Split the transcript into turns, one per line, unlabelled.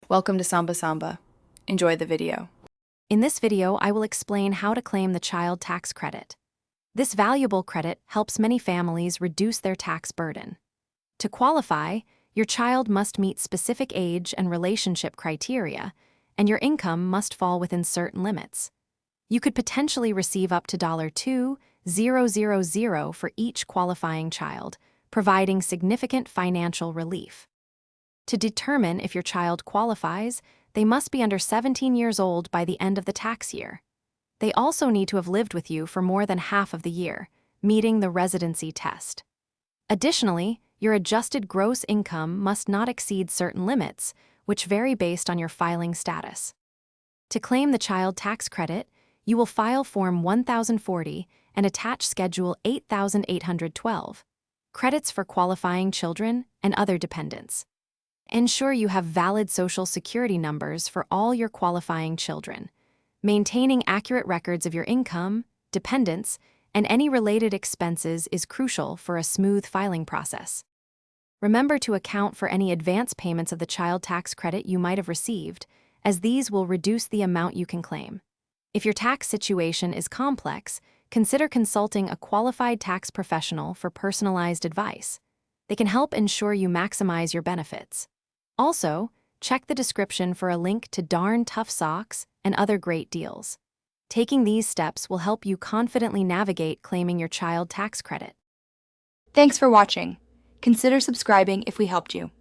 Welcome to Samba Samba. Enjoy the video.
In this video, I will explain how to claim the child tax credit. This valuable credit helps many families reduce their tax burden. To qualify, your child must meet specific age and relationship criteria, and your income must fall within certain limits. You could potentially receive up to $2,000 for each qualifying child, providing significant financial relief. To determine if your child qualifies, they must be under 17 years old by the end of the tax year. They also need to have lived with you for more than half of the year, meeting the residency test. Additionally, your adjusted gross income must not exceed certain limits, which vary based on your filing status. To claim the child tax credit, you will file Form 1040 and attach Schedule 8812, credits for qualifying children and other dependents. Ensure you have valid Social Security numbers for all your qualifying children. Maintaining accurate records of your income, dependents, and any related expenses is crucial for a smooth filing process. Remember to account for any advance payments of the child tax credit you might have received, as these will reduce the amount you can claim. If your tax situation is complex, consider consulting a qualified tax professional for personalized advice. They can help ensure you maximize your benefits. Also, check the description for a link to Darn Tough Socks and other great deals. Taking these steps will help you confidently navigate claiming your child tax credit.
Thanks for watching. Consider subscribing if we helped you.